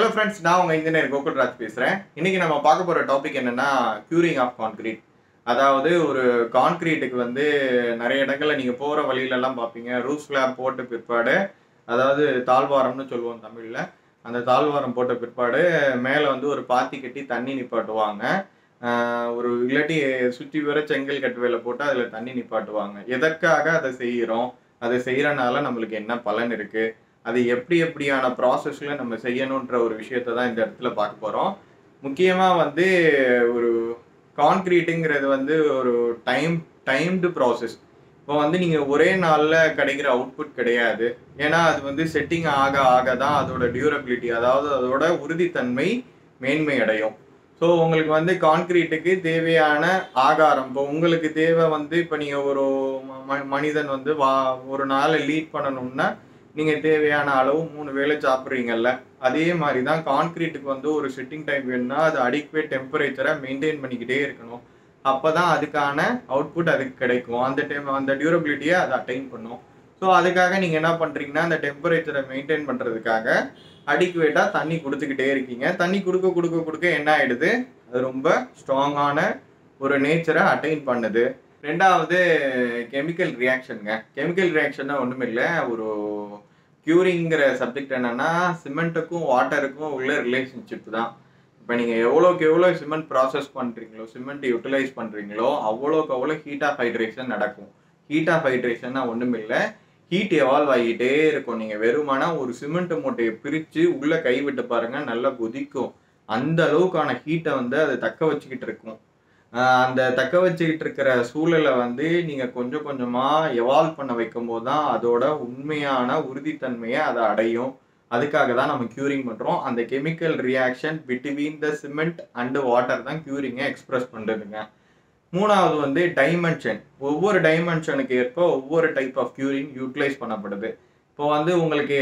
Hello friends, நான் உங்க engineer Gokulraj பேசுறேன். இன்னைக்கு நம்ம பார்க்க போற டாபிக் என்னன்னா curing ஆஃப் கான்கிரீட். அதாவது ஒரு கான்கிரீட்டுக்கு வந்து நிறைய இடங்கள்ல நீங்க போற வழியில எல்லாம் பார்ப்பீங்க. ரூஃப் ஸ்லாப் போட்ட பிற்பாடு, அதாவது தாழ்வாரம்னு சொல்லுவோம் தமிழ்ல. அந்த தாழ்வாரம் போட்ட பிற்பாடு மேல வந்து ஒரு பாத்தி கட்டி தண்ணி நிப்பாட்டுவாங்க. ஒரு இல்லாட்டி சுற்றி வர செங்கல் கட்டுவேல போட்டு அதுல தண்ணி நிப்பாட்டுவாங்க. எதற்காக அதை செய்யறோம்? அதை செய்யறனால நம்மளுக்கு என்ன பலன் இருக்கு? அது எப்படியான ப்ராசஸ்ல நம்ம செய்யணுன்ற ஒரு விஷயத்தை தான் இந்த இடத்துல பார்க்க போறோம். முக்கியமா வந்து ஒரு கான்கிரீட்டுங்கிறது வந்து ஒரு டைம்டு ப்ராசஸ். இப்போ வந்து நீங்க ஒரே நாள்ல கிடைக்கிற அவுட்புட் கிடையாது. ஏன்னா அது வந்து செட்டிங் ஆக ஆக தான் அதோட டியூரபிலிட்டி, அதாவது அதோட உறுதித்தன்மை மேன்மை அடையும். ஸோ உங்களுக்கு வந்து கான்கிரீட்டுக்கு தேவையான ஆகாரம், இப்போ உங்களுக்கு தேவை வந்து இப்போ நீங்க ஒரு மனிதன் வந்து ஒரு நாளை லீட் பண்ணணும்னா நீங்க தேவையான அளவு 3 வேளை சாப்பிட்றீங்கல்ல, அதே மாதிரி தான் கான்கிரீட்டுக்கு வந்து ஒரு செட்டிங் டைம் வேணும்னா அது அடிக்குவேட் டெம்பரேச்சரை மெயின்டைன் பண்ணிக்கிட்டே இருக்கணும். அப்பதான் அதுக்கான அவுட்புட் அதுக்கு கிடைக்கும். அந்த டியூரபிலிட்டியை அதை அட்டைன் பண்ணும். ஸோ அதுக்காக நீங்க என்ன பண்றீங்கன்னா, அந்த டெம்பரேச்சரை மெயின்டைன் பண்றதுக்காக அடிக்குவேட்டா தண்ணி கொடுத்துக்கிட்டே இருக்கீங்க. தண்ணி கொடுக்க என்ன ஆயிடுது, அது ரொம்ப ஸ்ட்ராங்கான ஒரு நேச்சரை அட்டைன் பண்ணுது. ரெண்டாவது கெமிக்கல் ரியாக்ஷனுங்க. கெமிக்கல் ரியாக்ஷன்னா ஒன்றும் இல்லை, ஒரு கியூரிங்கிற சப்ஜெக்ட் என்னன்னா சிமெண்ட்டுக்கும் வாட்டருக்கும் உள்ள ரிலேஷன்ஷிப் தான். இப்போ நீங்கள் எவ்வளோக்கு எவ்வளோ சிமெண்ட் ப்ராசஸ் பண்ணுறீங்களோ, சிமெண்ட் யூட்டிலைஸ் பண்ணுறீங்களோ, அவ்வளோக்கு அவ்வளோ ஹீட் ஆஃப் ஹைட்ரேஷன் நடக்கும். ஹீட் ஆஃப் ஹைட்ரேஷன்னா ஒன்றும் இல்லை, ஹீட் எவால்வ் ஆகிட்டே இருக்கும். நீங்கள் வெறுமானா ஒரு சிமெண்ட் மூட்டையை பிரித்து உள்ளே கை விட்டு பாருங்கள், நல்லா கொதிக்கும். அந்த அளவுக்கான ஹீட்டை வந்து அது தக்க வச்சுக்கிட்டு இருக்கும். அந்த தக்க வச்சுக்கிட்டு இருக்கிற சூழலை வந்து நீங்கள் கொஞ்சம் கொஞ்சமாக எவால்வ் பண்ண வைக்கும் போது தான் அதோட உண்மையான உறுதித்தன்மையை அதை அடையும். அதுக்காக தான் நம்ம கியூரிங் பண்ணுறோம். அந்த chemical reaction between the cement and water தான் கியூரிங்கை எக்ஸ்பிரஸ் பண்ணுறதுங்க. மூணாவது வந்து டைமென்ஷன். ஒவ்வொரு டைமென்ஷனுக்கு ஏற்ப ஒவ்வொரு டைப் ஆஃப் கியூரிங் யூட்டிலைஸ் பண்ணப்படுது. இப்போ வந்து உங்களுக்கு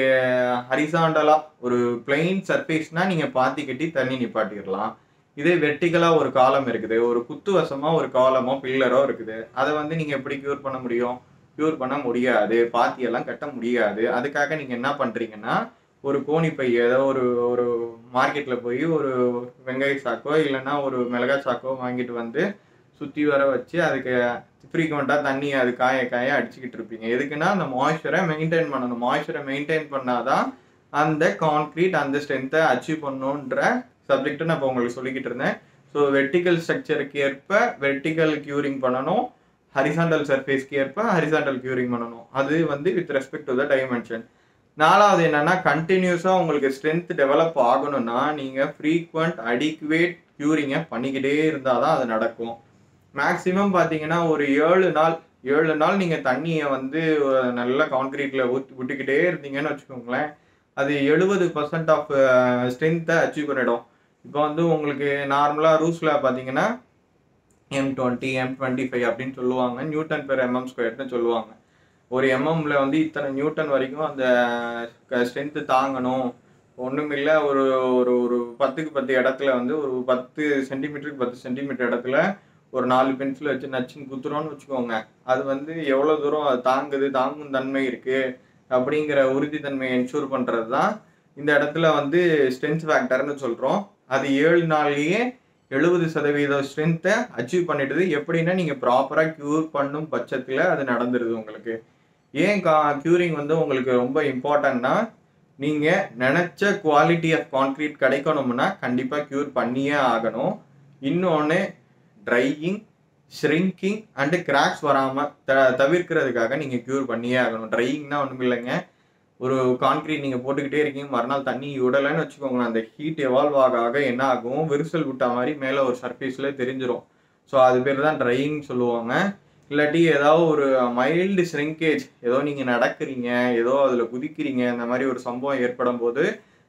ஹரிசாண்டலாக ஒரு பிளெயின் சர்ஃபேஸ்னா நீங்கள் பாத்தி கட்டி தண்ணி நிப்பாட்டிடலாம். இதே வெர்டிகலாக ஒரு காலம் இருக்குது, ஒரு குத்துவசமாக ஒரு காலமோ பில்லரோ இருக்குது, அதை வந்து நீங்கள் எப்படி க்யூர் பண்ண முடியும்? க்யூர் பண்ண முடியாது, பாத்தியெல்லாம் கட்ட முடியாது. அதுக்காக நீங்கள் என்ன பண்ணுறீங்கன்னா, ஒரு கோணிப்பை ஏதோ ஒரு மார்க்கெட்டில் போய் ஒரு வெங்காய சாக்கோ இல்லைன்னா ஒரு மிளகாய் சாக்கோ வாங்கிட்டு வந்து சுற்றி வர வச்சு அதுக்கு ஃப்ரீக்வெண்ட்டாக தண்ணி அது காய அடிச்சுக்கிட்டு இருப்பீங்க. எதுக்குன்னா அந்த மாய்ஸ்சரை மெயின்டைன் பண்ணணும். மாய்ஸ்சரை மெயின்டைன் பண்ணாதான் அந்த கான்கிரீட் அந்த ஸ்ட்ரென்த்தை அச்சீவ் பண்ணணுன்ற சப்ஜெக்ட் நான் இப்போ உங்களுக்கு சொல்லிக்கிட்டு இருந்தேன். ஸோ வெர்டிக்கல் ஸ்ட்ரக்சருக்கு ஏற்ப வெர்டிக்கல் கியூரிங் பண்ணணும், ஹரிசாண்டல் சர்ஃபேஸ்க்கு ஏற்ப ஹரிசாண்டல் கியூரிங் பண்ணணும். அது வந்து with respect to the dimension. நாலாவது என்னன்னா, கண்டினியூஸாக உங்களுக்கு ஸ்ட்ரென்த் டெவலப் ஆகணும்னா நீங்கள் ஃப்ரீக்வெண்ட் அடிக்குவேட் கியூரிங்கை பண்ணிக்கிட்டே இருந்தால் தான் அது நடக்கும். மேக்ஸிமம் பார்த்தீங்கன்னா ஒரு 7 நாள் நீங்கள் தண்ணியை வந்து நல்ல கான்கிரீட்டில் விட்டுக்கிட்டே இருந்தீங்கன்னு வச்சுக்கோங்களேன், அது 70% ஆஃப் ஸ்ட்ரென்த்தை அச்சீவ் பண்ணிடும். இப்போ வந்து உங்களுக்கு நார்மலாக ரூஃப்ல பார்த்தீங்கன்னா M20 M25 அப்படின்னு சொல்லுவாங்க, நியூட்டன் பெர் mm²ன்னு சொல்லுவாங்க. ஒரு எம்எம்ல வந்து இத்தனை நியூட்டன் வரைக்கும் அந்த ஸ்ட்ரென்த்து தாங்கணும். ஒன்றுமில்லை, ஒரு ஒரு ஒரு 10க்கு 10 இடத்துல வந்து ஒரு 10 சென்டிமீட்டருக்கு 10 சென்டிமீட்டர் இடத்துல ஒரு 4 பென்சில் வச்சு நச்சுன்னு குத்துறோன்னு வச்சுக்கோங்க, அது வந்து எவ்வளோ தூரம் அது தாங்கும் தன்மை இருக்குது அப்படிங்கிற உறுதித்தன்மையை என்ஷூர் பண்ணுறது தான் இந்த இடத்துல வந்து ஸ்ட்ரென்த் ஃபேக்டர்னு சொல்கிறோம். அது 7 நாள்லேயே 70% ஸ்ட்ரென்த்தை அச்சீவ் பண்ணிடுது. எப்படின்னா நீங்கள் ப்ராப்பராக க்யூர் பண்ணும் பட்சத்தில் அது நடந்துடுது உங்களுக்கு. ஏன் க்யூரிங் வந்து உங்களுக்கு ரொம்ப இம்பார்ட்டன்னா, நீங்கள் நினச்ச குவாலிட்டி ஆஃப் கான்கிரீட் கிடைக்கணும்னா கண்டிப்பாக க்யூர் பண்ணியே ஆகணும். இன்னொன்று, ட்ரையிங், ஷ்ரிங்கிங் அண்டு கிராக்ஸ் வராமல் தவிர்க்கிறதுக்காக நீங்கள் க்யூர் பண்ணியே ஆகணும். ட்ரையிங்னா ஒன்றும் இல்லைங்க, ஒரு கான்கிரீட் நீங்கள் போட்டுக்கிட்டே இருக்கீங்க, மறுநாள் தண்ணி விடலைன்னு வச்சுக்கோங்களேன், அந்த ஹீட் எவால்வ் ஆக என்ன ஆகும், விரிசல் விட்டா மாதிரி மேலே ஒரு சர்ஃபேஸில் தெரிஞ்சிடும். ஸோ அது பேர் தான் ட்ரையிங் சொல்லுவாங்க. இல்லாட்டி ஏதாவது ஒரு மைல்டு ஷ்ரிங்கேஜ், ஏதோ நீங்கள் நடக்கிறீங்க, ஏதோ அதில் குதிக்கிறீங்க, இந்த மாதிரி ஒரு சம்பவம் ஏற்படும் போது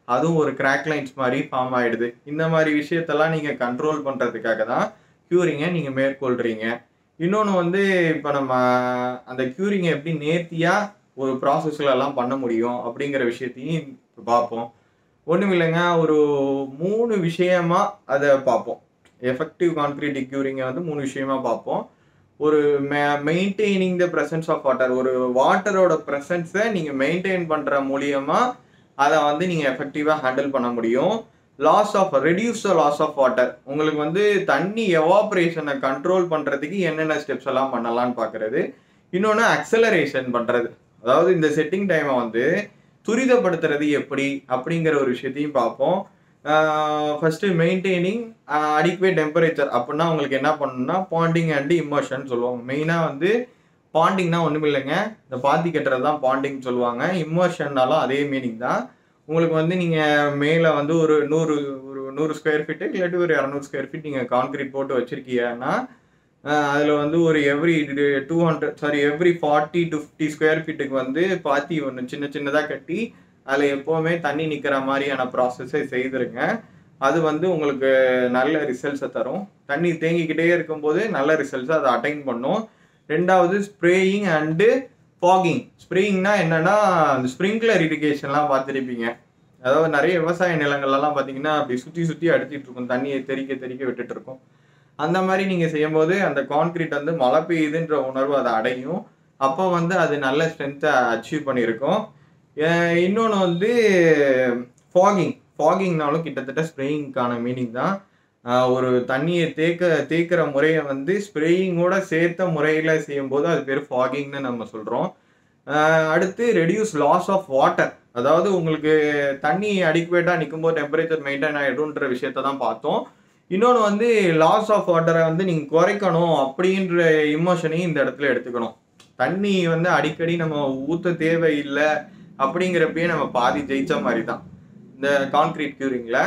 அதுவும் ஒரு கிராக் லைன்ஸ் மாதிரி ஃபார்ம் ஆகிடுது. இந்த மாதிரி விஷயத்தெல்லாம் நீங்கள் கண்ட்ரோல் பண்ணுறதுக்காக தான் க்யூரிங்கை நீங்கள் மேற்கொள்கிறீங்க. இன்னொன்று வந்து, இப்போ நம்ம அந்த க்யூரிங்கை எப்படி நேர்த்தியாக ஒரு ப்ராசஸ்லாம் பண்ண முடியும் அப்படிங்கிற விஷயத்தையும் பார்ப்போம். ஒன்றும் இல்லைங்க, ஒரு 3 விஷயமா அதை பார்ப்போம். எஃபெக்டிவ் கான்கிரீட் க்யூரிங்கை வந்து 3 விஷயமா பார்ப்போம். ஒரு maintaining the presence of water, ஒரு வாட்டரோட ப்ரெசன்ஸை நீங்கள் மெயின்டைன் பண்ணுற மூலியமாக அதை வந்து நீங்கள் எஃபெக்டிவாக ஹேண்டில் பண்ண முடியும். Reduce the loss of water. உங்களுக்கு வந்து தண்ணி எவாப்ரேஷனை கண்ட்ரோல் பண்ணுறதுக்கு என்னென்ன ஸ்டெப்ஸ் எல்லாம் பண்ணலான்னு பார்க்குறது. இன்னொன்று அக்சலரேஷன் பண்ணுறது, அதாவது இந்த செட்டிங் டைமை வந்து துரிதப்படுத்துறது எப்படி அப்படிங்கிற ஒரு விஷயத்தையும் பார்ப்போம். ஃபர்ஸ்ட் மெயின்டைனிங் அடிக்வேட் டெம்பரேச்சர் அப்படின்னா உங்களுக்கு என்ன பண்ணணும்னா பாண்டிங் அண்ட் இம்மர்ஷன் சொல்லுவாங்க. மெயினாக வந்து பாண்டிங்னா ஒன்றும் இல்லைங்க, இந்த பாத்தி கட்டுறது தான் பாண்டிங் சொல்லுவாங்க. இம்மர்ஷன்னாலும் அதே மீனிங் தான். உங்களுக்கு வந்து நீங்கள் மேலே வந்து ஒரு 100 ஸ்கொயர் ஃபீட்டு இல்லாட்டி ஒரு 200 ஸ்கொயர் ஃபீட் நீங்கள் கான்கிரீட் போட்டு வச்சுருக்கீங்கன்னா அதில் வந்து ஒரு எவ்ரி 40 to 50 ஸ்கொயர் ஃபீட்டுக்கு வந்து பாத்தி ஒன்று சின்னதாக கட்டி அதில் எப்போவுமே தண்ணி நிற்கிற மாதிரியான ப்ராசஸை செய்திருங்க. அது வந்து உங்களுக்கு நல்ல ரிசல்ட்ஸை தரும். தண்ணி தேங்கிக்கிட்டே இருக்கும்போது நல்ல ரிசல்ட்ஸை அதை அட்டைன் பண்ணும். ரெண்டாவது ஸ்ப்ரேயிங் அண்டு ஃபாகிங். ஸ்ப்ரேயிங்னா என்னன்னா அந்த ஸ்ப்ரிங்க்லர் இரிகேஷன்லாம் பார்த்துருப்பீங்க. அதாவது நிறைய விவசாய நிலங்கள்லாம் பார்த்தீங்கன்னா அப்படி சுற்றி அடிச்சிட்டு இருக்கும், தண்ணியை தெறிக்க விட்டுட்டு இருக்கும். அந்த மாதிரி நீங்கள் செய்யும்போது அந்த கான்கிரீட் வந்து மழை பெய்யுதுன்ற உணர்வு அதை அடையும். அப்போ வந்து அது நல்ல ஸ்ட்ரென்த்தை அச்சீவ் பண்ணியிருக்கோம். இன்னொன்று வந்து ஃபாகிங்னாலும் கிட்டத்தட்ட ஸ்ப்ரேயிங்க்கான மீனிங் தான். ஒரு தண்ணியை தேக்கிற முறையை வந்து ஸ்ப்ரேயிங்கோட சேர்த்த முறையில் செய்யும்போது அது பேர் ஃபாகிங்னு நம்ம சொல்கிறோம். அடுத்து ரெடியூஸ் லாஸ் ஆஃப் வாட்டர். அதாவது உங்களுக்கு தண்ணி அடிக்குவேட்டாக நிற்கும்போது டெம்பரேச்சர் மெயின்டைன் ஆகிடும்ன்ற விஷயத்த தான் பார்த்தோம். இன்னொன்று வந்து லாஸ் ஆஃப் வாட்டரை வந்து நீங்கள் குறைக்கணும் அப்படின்ற இமோஷனையும் இந்த இடத்துல எடுத்துக்கணும். தண்ணி வந்து அடிக்கடி நம்ம ஊற்ற தேவையில்லை அப்படிங்கிறப்பயே நம்ம பாதி ஜெயிச்ச மாதிரி தான். இந்த கான்கிரீட் க்யூரிங்கில்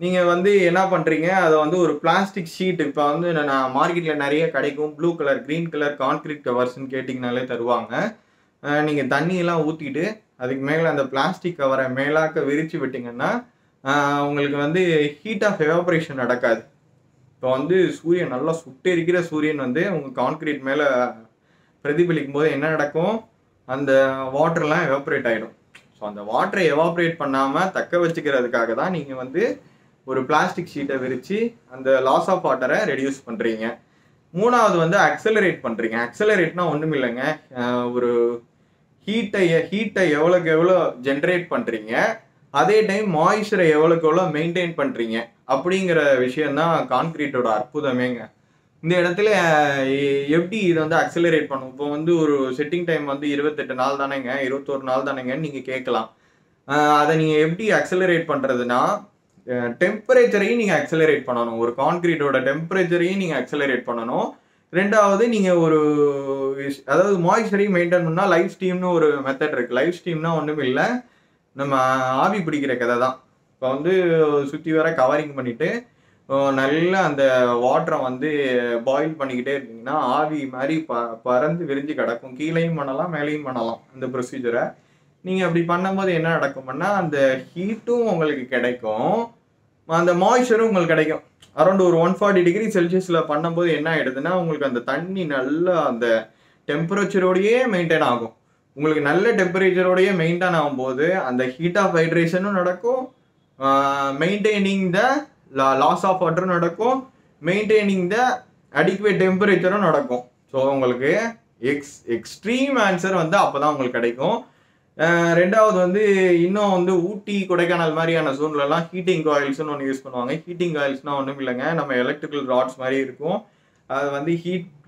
நீங்கள் வந்து என்ன பண்ணுறீங்க, அதை வந்து ஒரு பிளாஸ்டிக் ஷீட், இப்போ வந்து நான் மார்க்கெட்டில் நிறைய கிடைக்கும் blue colour green colour concrete கவர்ஸ்ன்னு கேட்டிங்கனாலே தருவாங்க. நீங்கள் தண்ணியெல்லாம் ஊற்றிட்டு அதுக்கு மேலே அந்த பிளாஸ்டிக் கவரை மேலாக்க விரித்து விட்டிங்கன்னா உங்களுக்கு வந்து ஹீட் ஆஃப் எவாப்ரேஷன் நடக்காது. இப்போ வந்து சூரியன் நல்லா சுட்டெரிக்கிற சூரியன் வந்து உங்கள் கான்கிரீட் மேலே பிரதிபலிக்கும் போது என்ன நடக்கும், அந்த வாட்டர்லாம் எவாப்ரேட் ஆகிடும். ஸோ அந்த வாட்டரை எவாப்ரேட் பண்ணாமல் தக்க வச்சுக்கிறதுக்காக தான் நீங்கள் வந்து ஒரு பிளாஸ்டிக் ஷீட்டை விரித்து அந்த லாஸ் ஆஃப் வாட்டரை ரெடியூஸ் பண்ணுறீங்க. மூணாவது வந்து அக்சலரேட் பண்ணுறீங்க. அக்சலரேட்னா ஒன்றும் இல்லைங்க, ஒரு ஹீட்டை எவ்வளோக்கு எவ்வளோ ஜென்ரேட் பண்ணுறீங்க, அதே டைம் மாய்ஸ்சரை எவ்வளோக்கு எவ்வளோ மெயின்டைன் பண்ணுறீங்க அப்படிங்கிற விஷயந்தான் கான்கிரீட்டோட அற்புதமேங்க. இந்த இடத்துல எப்படி இதை வந்து அக்சலரேட் பண்ணும். இப்போ வந்து ஒரு செட்டிங் டைம் வந்து 28 நாள் தானேங்க, 21 நாள் தானேங்கன்னு நீங்கள் கேட்கலாம். அதை நீங்கள் எப்படி அக்சலரேட் பண்ணுறதுனா டெம்பரேச்சரையும் நீங்கள் அக்சலரேட் பண்ணணும். ஒரு கான்கிரீட்டோட டெம்பரேச்சரையும் நீங்கள் அக்சலரேட் பண்ணணும். ரெண்டாவது நீங்கள் அதாவது மாய்ஸ்சரையும் மெயின்டைன் பண்ணால் லைவ் ஸ்டீம்னு ஒரு மெத்தட் இருக்குது. லைவ் ஸ்டீம்னா ஒன்றும் இல்லை, நம்ம ஆவி பிடிக்கிற கதை தான். இப்போ வந்து சுற்றி வர கவரிங் பண்ணிவிட்டு நல்லா அந்த வாட்டரை வந்து பாயில் பண்ணிக்கிட்டே இருக்கீங்கன்னா ஆவி மாதிரி பறந்து விரிஞ்சு கிடக்கும். கீழேயும் பண்ணலாம் மேலேயும் பண்ணலாம் அந்த ப்ரொசீஜரை. நீங்கள் அப்படி பண்ணும்போது என்ன நடக்கும்னா அந்த ஹீட்டும் உங்களுக்கு கிடைக்கும், அந்த மாய்ஸ்சரும் உங்களுக்கு கிடைக்கும். அரௌண்ட் ஒரு 140 டிகிரி செல்சியஸில் பண்ணும்போது என்ன ஆகிடுதுன்னா உங்களுக்கு அந்த தண்ணி நல்லா அந்த டெம்பரேச்சரோடையே மெயின்டைன் ஆகும். உங்களுக்கு நல்ல டெம்பரேச்சரோடையே மெயின்டைன் ஆகும்போது அந்த ஹீட் ஆஃப் ஹைட்ரேஷனும் நடக்கும், மெயின்டைனிங் த லாஸ் ஆஃப் வாட்டரும் நடக்கும், மெயின்டைனிங் த அடிக்வேட் டெம்பரேச்சரும் நடக்கும். ஸோ உங்களுக்கு எக்ஸ்ட்ரீம் ஆன்சர் வந்து அப்போ தான் உங்களுக்கு கிடைக்கும். ரெண்டாவது வந்து இன்னும் வந்து ஊட்டி கொடைக்கானல் மாதிரியான ஜோன்லலாம் ஹீட்டிங் காயில்ஸ்னு ஒன்று யூஸ் பண்ணுவாங்க. ஹீட்டிங் காயில்ஸ்னால் ஒன்றும் இல்லைங்க, நம்ம எலக்ட்ரிக்கல் ராட்ஸ் மாதிரி இருக்கும். அது வந்து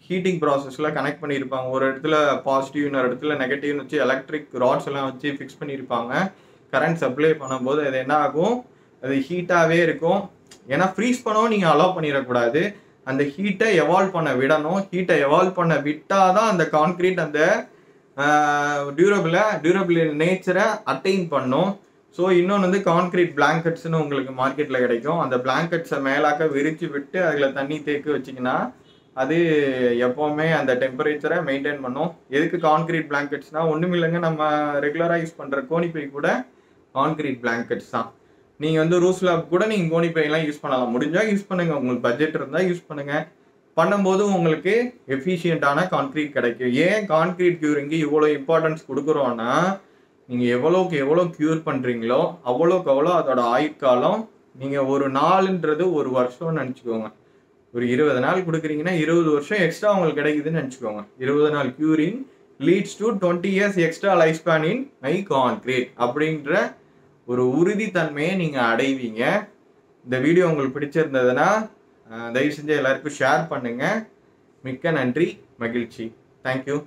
ஹீட்டிங் ப்ராசஸில் கனெக்ட் பண்ணியிருப்பாங்க. ஒரு இடத்துல பாசிட்டிவ், இன்னொரு இடத்துல நெகட்டிவ்னு வச்சு எலக்ட்ரிக் ராட்ஸ் எல்லாம் வச்சு ஃபிக்ஸ் பண்ணியிருப்பாங்க. கரண்ட் சப்ளை பண்ணும்போது அது என்ன ஆகும், அது ஹீட்டாகவே இருக்கும். ஏன்னா ஃப்ரீஸ் பண்ணவும் நீங்கள் அலோவ் பண்ணிடக்கூடாது, அந்த ஹீட்டை எவால்வ் பண்ண விடணும். ஹீட்டை எவால்வ் பண்ண விட்டால் தான் அந்த கான்கிரீட் அந்த டியூரபிள் நேச்சரை அட்டைன் பண்ணும். ஸோ இன்னொன்று வந்து கான்கிரீட் பிளாங்கெட்ஸ்னு உங்களுக்கு மார்க்கெட்டில் கிடைக்கும். அந்த பிளாங்கெட்ஸை மேலாக்க விரித்து விட்டு அதில் தண்ணி தேக்கி வச்சிங்கன்னா அது எப்போவுமே அந்த டெம்பரேச்சரை மெயின்டைன் பண்ணும். எதுக்கு கான்கிரீட் பிளாங்கெட்ஸ்னால் ஒன்றும் இல்லைங்க, நம்ம ரெகுலராக யூஸ் பண்ணுற கோணிப்பை கூட கான்கிரீட் பிளாங்கெட்ஸ் தான். நீங்கள் வந்து ரூஃப் ஸ்லாப் கூட நீங்கள் கோணிப்பையெல்லாம் யூஸ் பண்ணலாம். முடிஞ்சால் யூஸ் பண்ணுங்கள், உங்களுக்கு பட்ஜெட் இருந்தால் யூஸ் பண்ணுங்கள். பண்ணும்போது உங்களுக்கு எஃபிஷியண்ட்டான கான்கிரீட் கிடைக்கும். ஏன் கான்கிரீட் க்யூரிங்கு இவ்வளோ இம்பார்ட்டன்ஸ் கொடுக்குறோன்னா, நீங்கள் எவ்வளோக்கு எவ்வளோ க்யூர் பண்ணுறீங்களோ அவ்வளோக்கு அவ்வளோ அதோட ஆயுட்காலம். நீங்கள் ஒரு நாளுன்றது ஒரு வருஷம்னு நினச்சிக்கோங்க. ஒரு 20 நாள் கொடுக்குறீங்கன்னா 20 வருஷம் எக்ஸ்ட்ரா உங்களுக்கு கிடைக்குதுன்னு நினச்சிக்கோங்க. 20 நாள் curing leads to 20 years extra life span in my concrete அப்படின்ற ஒரு உறுதித்தன்மையை நீங்க அடைவீங்க. இந்த வீடியோ உங்களுக்கு பிடிச்சிருந்ததுன்னா தயவு செஞ்சு எல்லாருக்கும் ஷேர் பண்ணுங்க. மிக்க நன்றி, மகிழ்ச்சி. தேங்க்யூ.